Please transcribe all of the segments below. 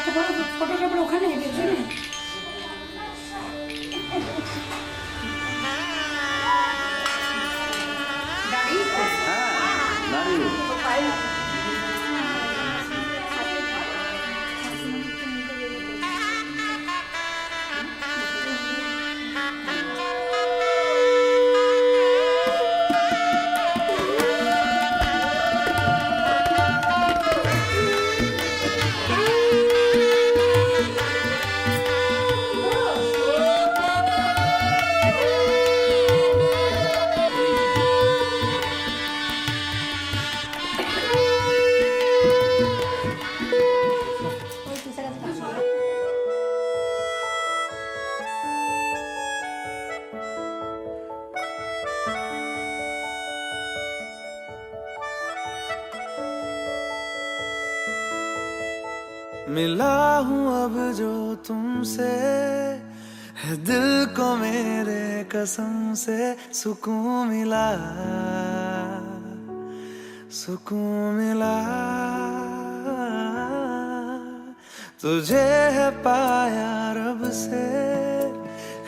এত বড় ফটোগ্রাফার ওখানে পেছনে। मिला हूँ अब जो तुमसे, है दिल को मेरे कसम से सुकून मिला, सुकून मिला। तुझे है पाया रब से,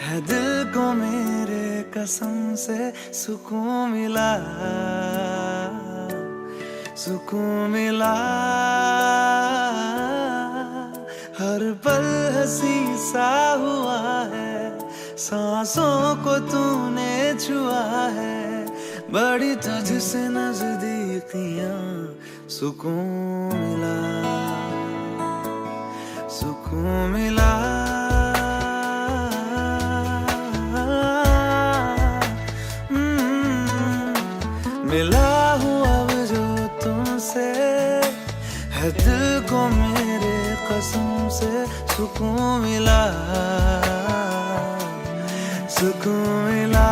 है दिल को मेरे कसम से सुकून मिला, सुकून मिला। हर पल हंसी सा हुआ है, सांसों को तूने छुआ है, बड़ी तुझसे नजदीकियां सुकून मिला, सुकून मिला। मिला हूँ अब जो तुमसे, है दिल को मेरे कसम से सुकून मिला, सुकून मिला।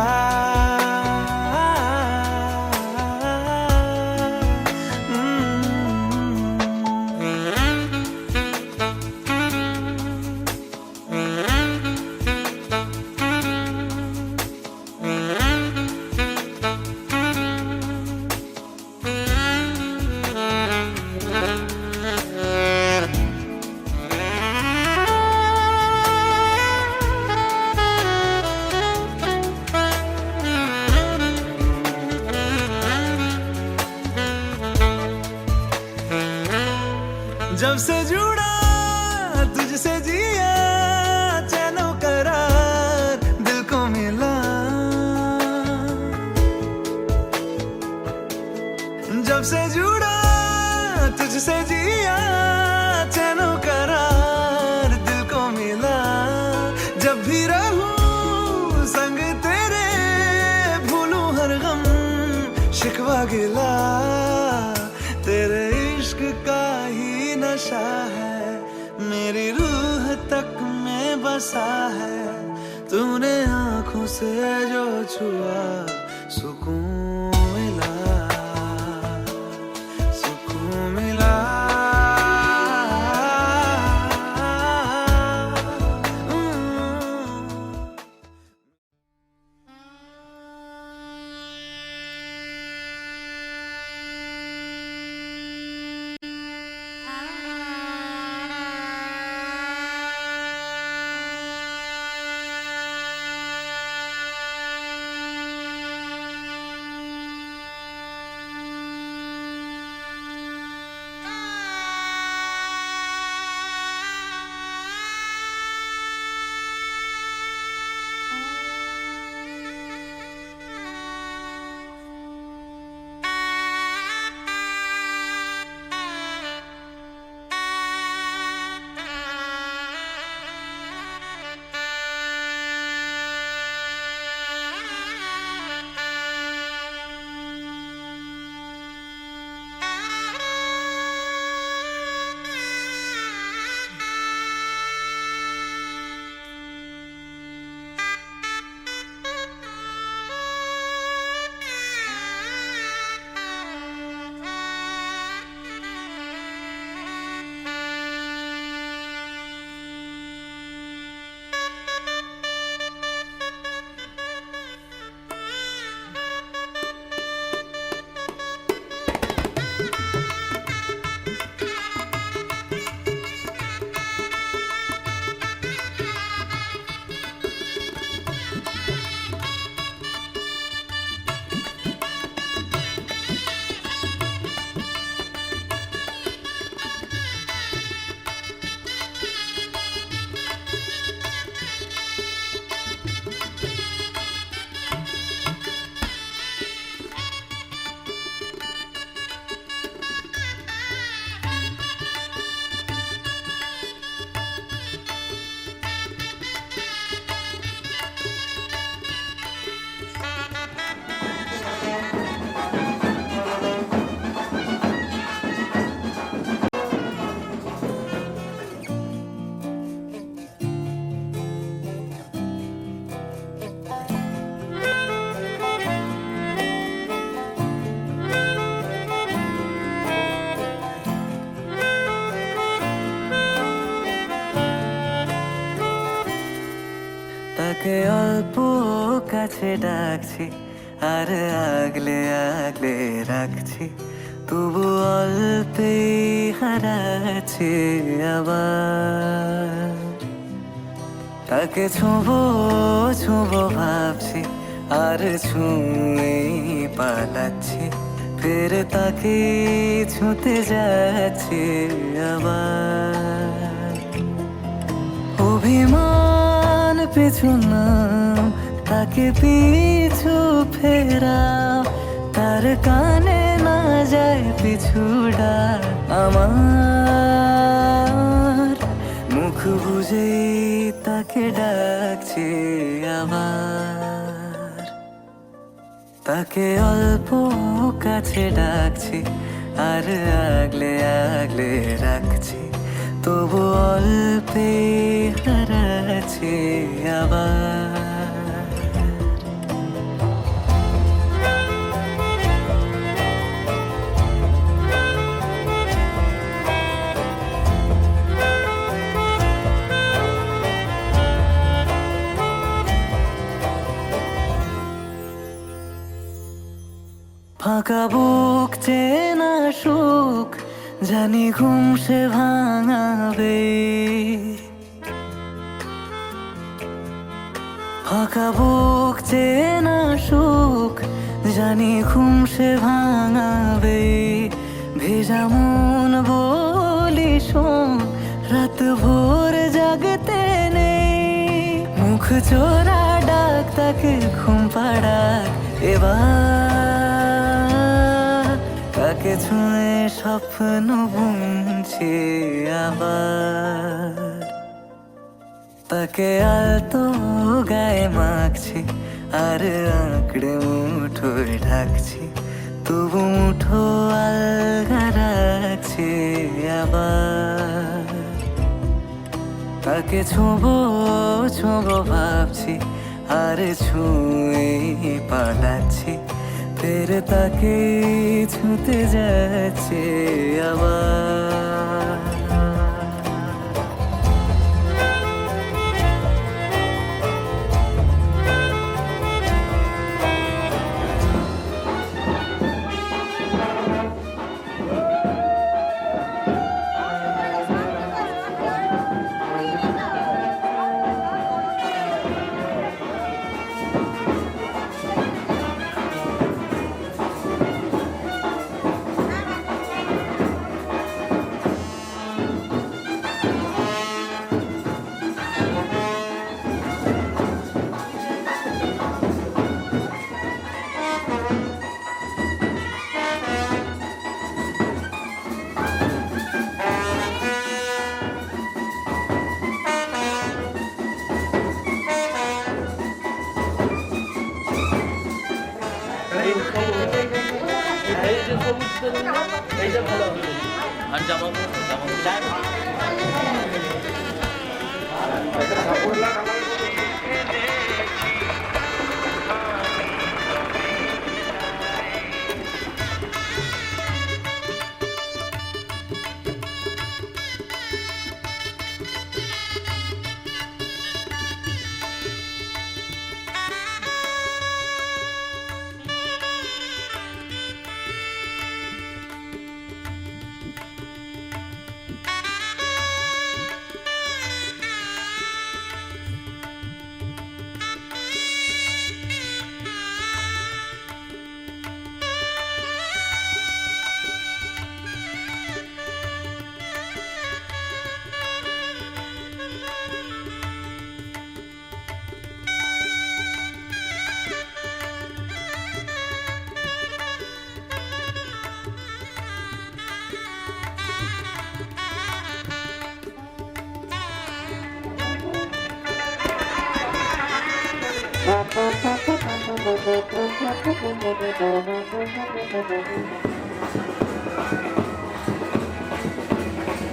जब से जुड़ा तुझसे जिया, चैनो करार दिल को मिला। जब से जुड़ा तुझसे जिया, चैनो करार दिल को मिला। जब भी रहूं संग तेरे, भूलूं हर गम शिकवा गिला। तेरे इश्क का ही नशा है, मेरी रूह तक में बसा है। तूने आँखों से जो छुआ, सुकून मिला, सुकून मिला। তাকে অল্প কাছে ডাকছি আর আগলে আগলে রাখছি, তবু অল্পে হারাচ্ছি আবার। তাকে ছোঁবো ছোঁবো ভাবছি আর ছুঁয়ে পালাচ্ছি, ফের তাকে ছুঁতে যাচ্ছি আবার। অভিমান পিছু নাম, তাকে পিছু ফেরাও, তার কানে না যায় পিছু ডাক আমার। মুখ বুঝে তাকে ডাকছি আবার। তাকে অল্প কাছে ডাকছি আর আগলে আগলে রাখছি, তবু অল্পে হারাচ্ছি আবার। ফাঁকা বুক চেনা সুখ জানি ঘুম সে ভাঙাবে, ফাঁকা বুক চেনা সুখ জানি ঘুম সে ভাঙাবে। ভেজা মন বলি শোন, রাত ভোর জাগতে নেই, মুখ চোরা ডাক তাকে ঘুম পাড়াক এবার। তাকে ছুঁয়ে স্বপ্ন বুনছি আবার। তাকে আলতো গায়ে মাখছি আর আঁকড়ে মুঠোয় ঢাকছি, তবু মুঠো আলগা রাখছি আবার। তাকে ছোঁবো ছোঁবো ভাবছি আর ছুঁয়ে পালাচ্ছি, ফের তাকে ছুঁতে যাচ্ছে আবার। আর জামা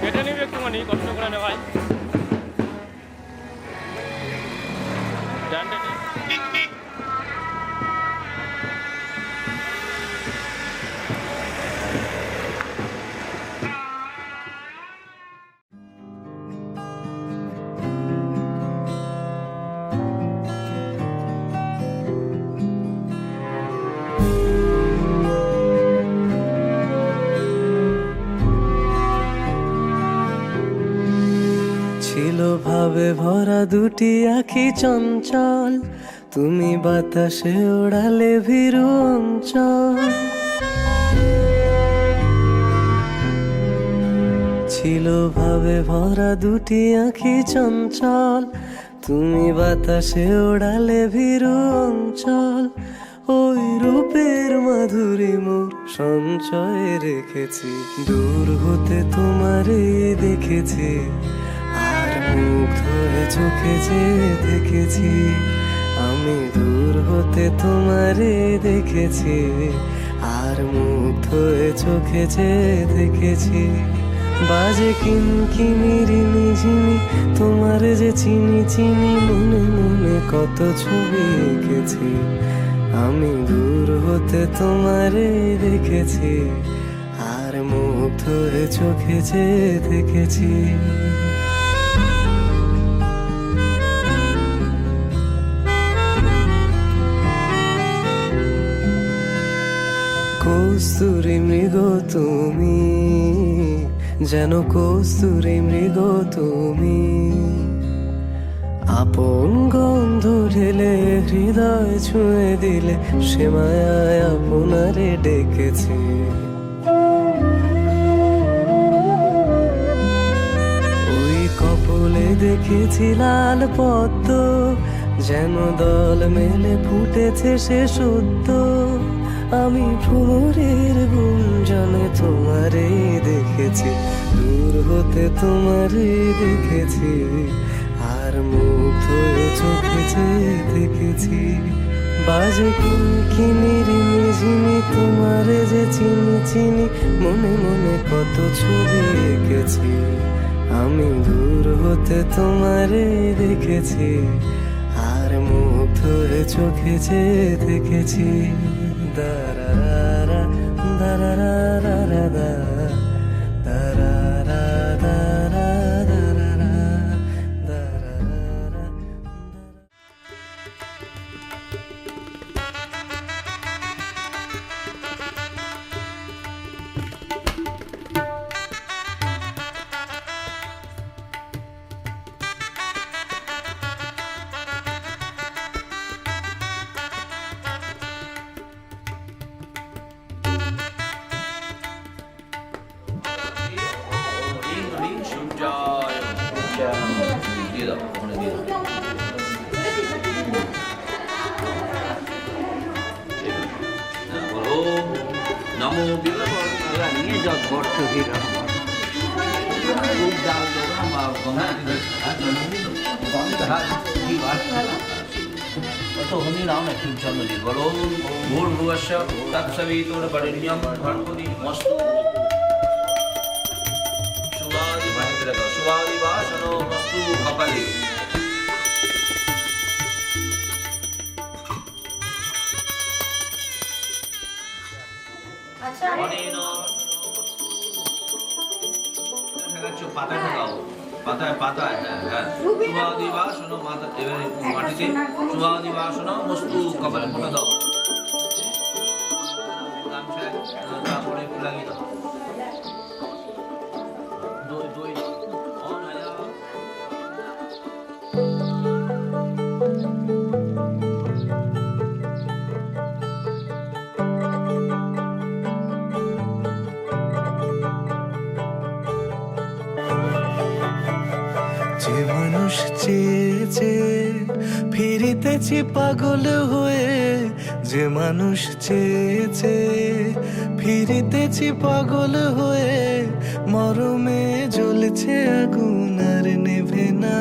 কেটে নিবি একটুখানি, কষ্ট করে নে ভাই। ছিল ভাবে ভরা দুটি আঁখি চঞ্চল, তুমি বাতাসে ওড়ালে ভীরু অঞ্চল। ছিল ভাবে ভরা দুটি আঁখি চঞ্চল, তুমি বাতাসে ওড়ালে ভীরু অঞ্চল। ওই রূপের মাধুরী মোর সঞ্চয়ে রেখেছি, দূর হতে তোমারে দেখেছি, আর মুগ্ধ হয়ে চোখে যে দেখেছি। আমি দূর হতে তোমারে দেখেছি, আর মুগ্ধ হয়ে চোখে যে দেখেছি। বাজে কিনকিনি রিনি ঝিনি, তোমার যে চিনি চিনি, মনে মনে কত ছবি এঁকেছি। আমি দূর হতে তোমারে দেখেছি, আর মুগ্ধ হয়ে চোখে যে দেখেছি। কস্তুরী মৃগ তুমি, যেন কস্তুরী মৃগ তুমি, আপন গন্ধ ঢেলে হৃদয় ছুঁয়ে দিলে, সে মায়ায় আপনারে ডেকেছে। ওই কপলে দেখেছি লাল পদ্ম, যেন দল মেলে ফুটেছে সে সদ্য। আমি ভ্রমরের গুঞ্জনে তোমারে দেখেছি, দূর হতে তোমারে দেখেছি, আর মুগ্ধ হয়ে চোখে যে দেখেছি। বাজে কিনকিনি রিনি ঝিনি, তোমারে যে চিনি চিনি, মনে মনে কত ছবি এঁকেছি। আমি দূর হতে তোমারে দেখেছি, আর মুগ্ধ হয়ে চোখে যে দেখেছি। দারারা দারারা দারারা দারারা দারারা দারারা। নমো বিষ্ণুর নিয়ে যাও গর্ত হীরা কত হনি নাও না ঠিক জন্ম দিন বলো ভূর্ভুবস্য তৎসবিতুর্বরেণ্যং ভর্গো মস্তু শুভাদিবাসনো মস্তু কপালে। পাতায় ঢোকাও, পাতায় পাতায় শুভাদিবাসনো মাথা এবারে মাটিতে শুভাদিবাসনো মস্তু কপালে ফোটা দাও, গামছায় তারপরে লাগিয়ে দাও। দই দই অন হয়ে যাও। যে মানুষ চেয়েছে ফিরিতেছি পাগল হয়ে, যে মানুষ চেয়েছে ফিরিতেছি পাগল হয়ে, মরমে জ্বলছে আগুন আর নেভে না।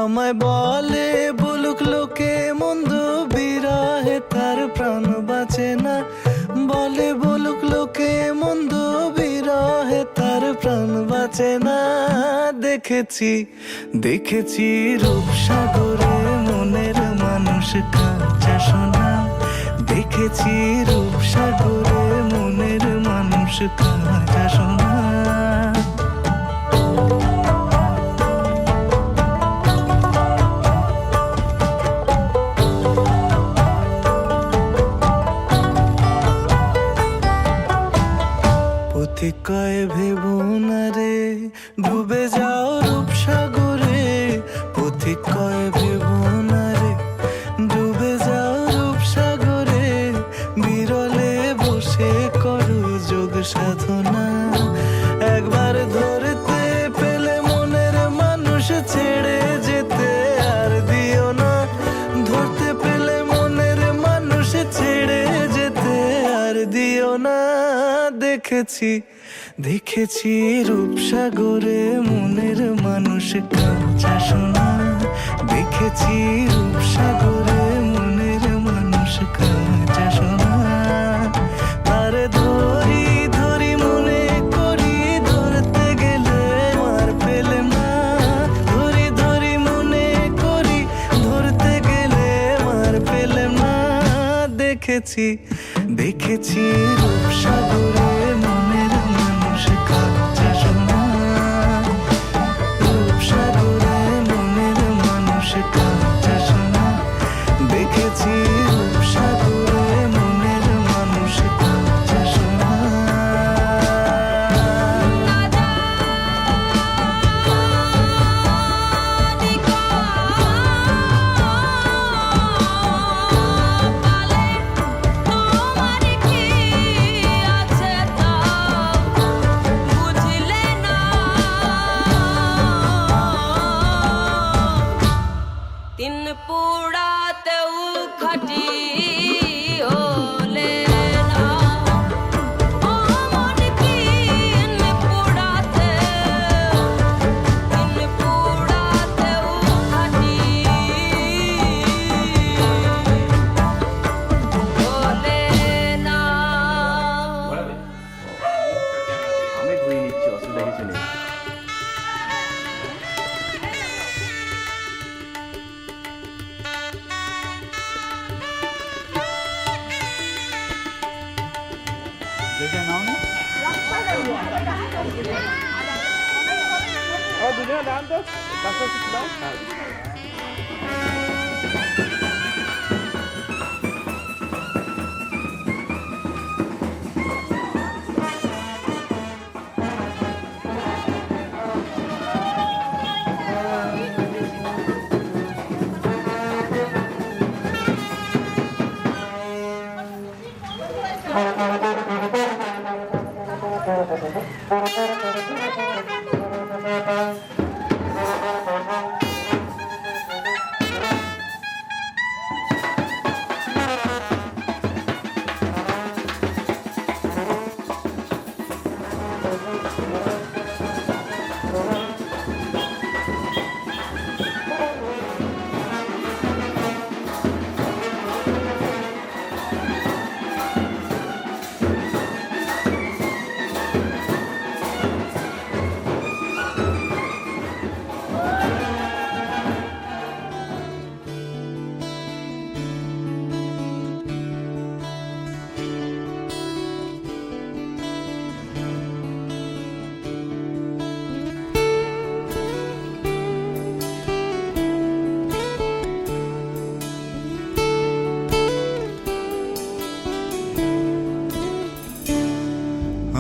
আমায় বলে বলুক লোকে মন্দ, বিরহে তার প্রাণ বাঁচে না। বলে বলুক লোকে মন্দ, বিরহে তার প্রাণ বাঁচে না। দেখেছি দেখেছি রূপসাগরে মনের মানুষ কাঁচা সোনা, দেখেছি রূপসাগরে মনের মানুষ কাঁচা সোনা। পথিক কয় ভেবো না রে, ডুবে যাও রূপসা দেখেছি দেখেছি রূপসাগরে মনের মানুষ কাঁচা সোনা দেখেছি রূপসাগরে মনের মানুষ কাঁচা সোনা তারে ধরি ধরি মনে করি ধরতে গেলে আর পেলে না ধরি ধরি মনে করি ধরতে গেলে আর পেলে না দেখেছি দেখেছি রূপসাগরে মনের মানুষ কাঁচা সোনা রূপসাগরে মনের মানুষ কাঁচা সোনা দেখেছি রূপসাগরে মনের মানুষ কাঁচা সোনা তিন পুড়াতেও খাটি হলে না মন তিন পুড়াতেও খাটি হলে না আমি ঘুরিয়ে নিচ্ছি, অসুবিধা কিছু নেই। দুজনে দাম তো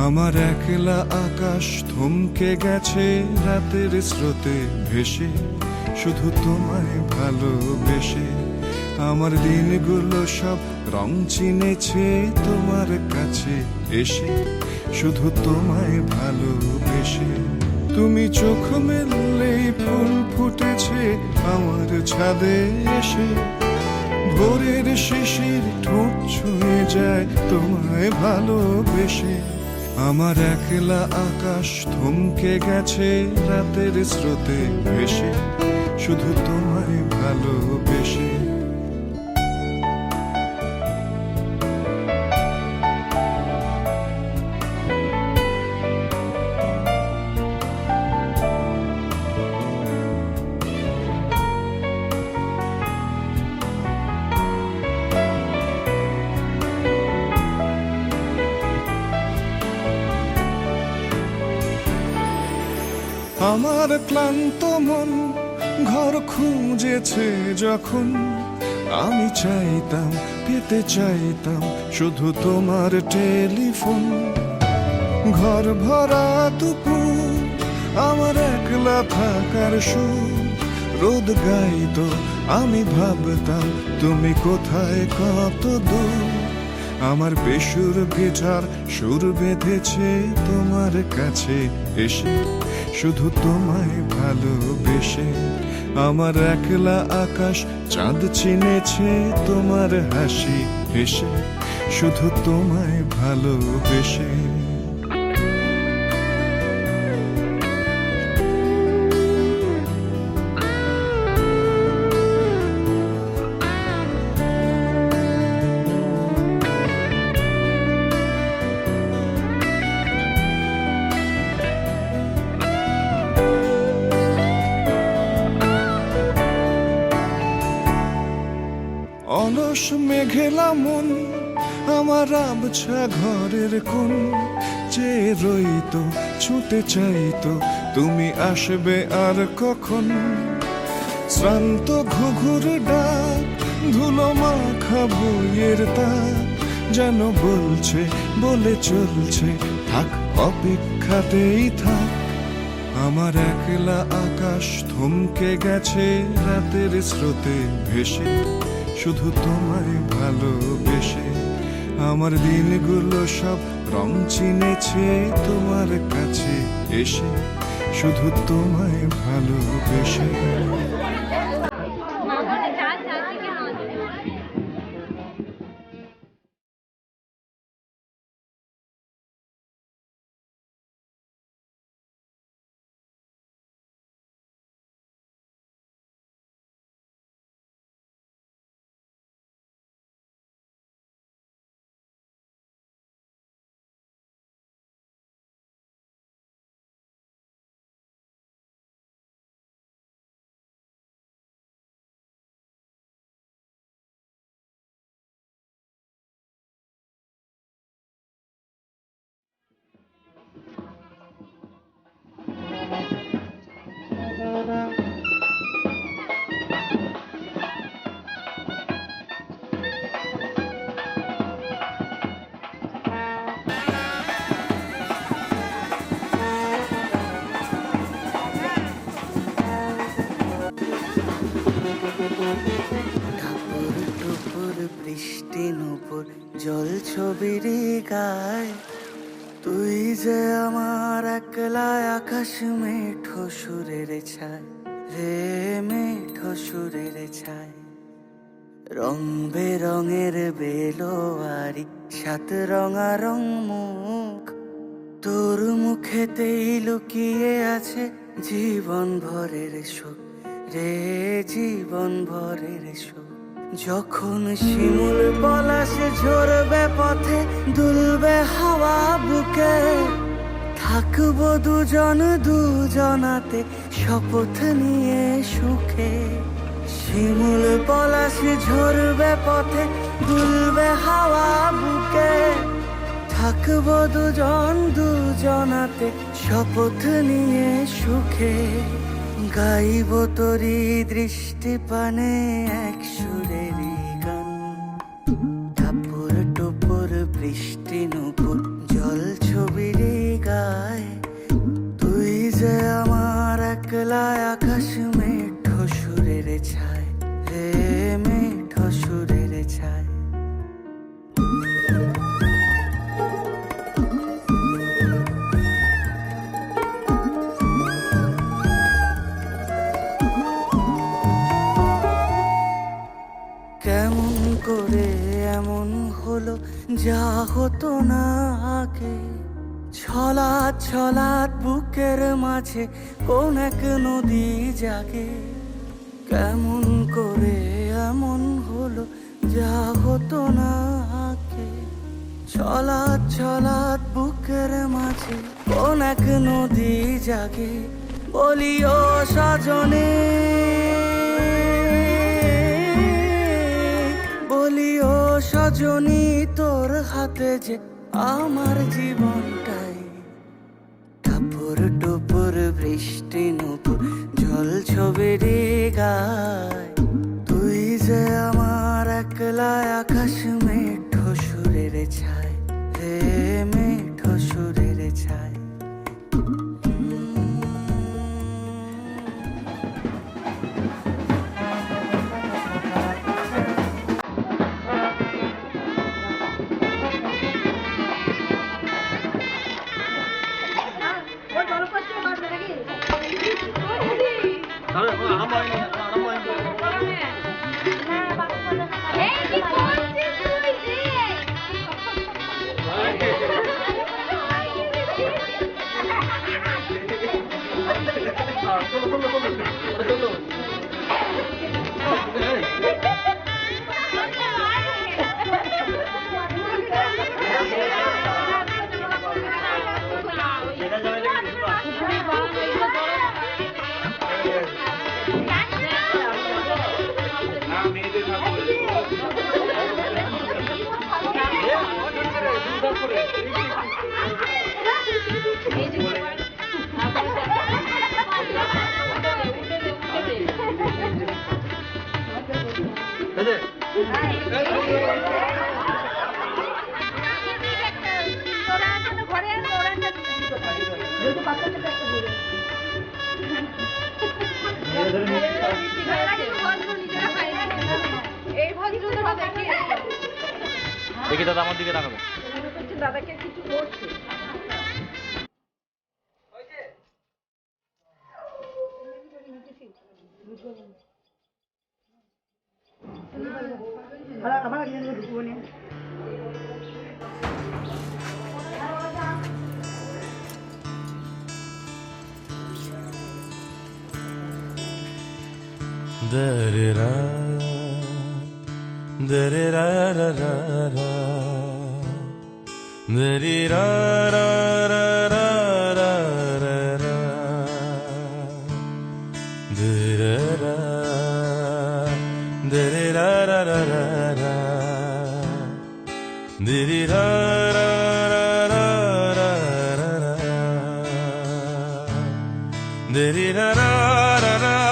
আমার একলা আকাশ থমকে গেছে রাতের স্রোতে ভেসে শুধু তোমায় ভালোবেসে আমার দিনগুলো সব রং চিনেছে তোমার কাছে এসে শুধু তোমায় ভালোবেসে তুমি চোখ মেললেই ফুল ফুটেছে আমার ছাদে এসে ভোরের শিশির ঠোঁট ছুঁয়ে যায় তোমায় ভালোবেসে আমার একলা আকাশ থমকে গেছে রাতের স্রোতে ভেসে শুধু তোমায় ভালোবেসে আমার ক্লান্ত মন ঘর খুঁজেছে যখন আমি চাইতাম পেতে চাইতাম শুধু তোমার টেলিফোন ঘর ভরা দুপুর আমার একলা থাকার সুর রোদ গাইতো আমি ভাবতাম তুমি কোথায় কত দূর আমার বেসুর গিটার সুর বেঁধেছে তোমার কাছে এসে শুধু তোমায় ভালোবেসে আমার একলা আকাশ চাঁদ চিনেছে তোমার হাসি হেসে শুধু তোমায় ভালোবেসে আকাশ মেঘেলা মন আমার আবছা ঘরের কোণ চেয়ে রইতো ছুটে চাইতো তুমি আসবে আর কখন। শ্রান্ত ঘুঘুর ডাক ধুলো মাখা বইয়ের তাক যেন বলছে বলে চলছে থাক অপেক্ষাতেই থাক। আমার একলা আকাশ থমকে গেছে রাতের স্রোতে ভেসে শুধু তোমায় ভালোবেসে। আমার দিনগুলো সব রং চিনেছে তোমার কাছে এসে শুধু তোমায় ভালোবেসে। টাপুর টুপুর বৃষ্টি নুপুর জল ছবির গায় তুই যে আমার একলা আকাশ মেঠো সুরের ছায় রে মেঠো সুরের ছায়। রং বেরঙের বেলোয়ারি সাত রঙারং মুখ তোর মুখেতেই লুকিয়ে আছে জীবন ভরের সুখ রে জীবন ভরের সুখ। যখন শিমুল পলাশে ঝরবে পথে দুলবে হাওয়া বুকে থাকবো দুজন দুজনাতে শপথ নিয়ে সুখে। শিমুল পলাশে ঝরবে পথে দুলবে হাওয়া বুকে থাকবো দুজন দুজনাতে শপথ নিয়ে সুখে। গাইব তোরি দৃষ্টি পানে এক সুরেরই গান টাপুর টুপুর বৃষ্টি নুপুর জল ছবির গায় তুই যে আমার একলা আকাশ মেঠো সুরের ছায় রে মেঠো সুরের ছায়। কেমন করে এমন হলো যা হতো না আগে ছলাৎ ছলাৎ বুকের মাঝে কোন এক নদী জাগে। কেমন করে এমন হলো যা হতো না আগে ছলাৎ ছলাৎ বুকের মাঝে কোন এক নদী জাগে। বলি ও সজনে বলি ও সজনী তোর হাতে যে আমার জীবনটাই টাপুর টুপুর বৃষ্টি নুপুর জল ছবির গায় তুই যে আমার একলা আকাশ মেঠো সুরের ছায় রে মেঠো সুরের ছায়। দেখি দাদা আমার দিকে তাকাবে। দাদাকে কিছু করছে আমার ঢুকবো না Da-re-ra, da-re-ra-ra-ra-ra, da-re-ra-ra-ra-ra-ra-ra, da-re-ra, da-re-ra-ra-ra-ra-ra, da-re-ra-ra-ra-ra-ra-ra, da-re-ra-ra-ra-ra-ra-ra.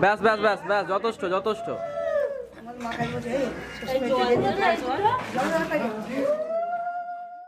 ব্যাস ব্যাস ব্যাস ব্যাস, যথেষ্ট যথেষ্ট। আমার মা কাজ বলছে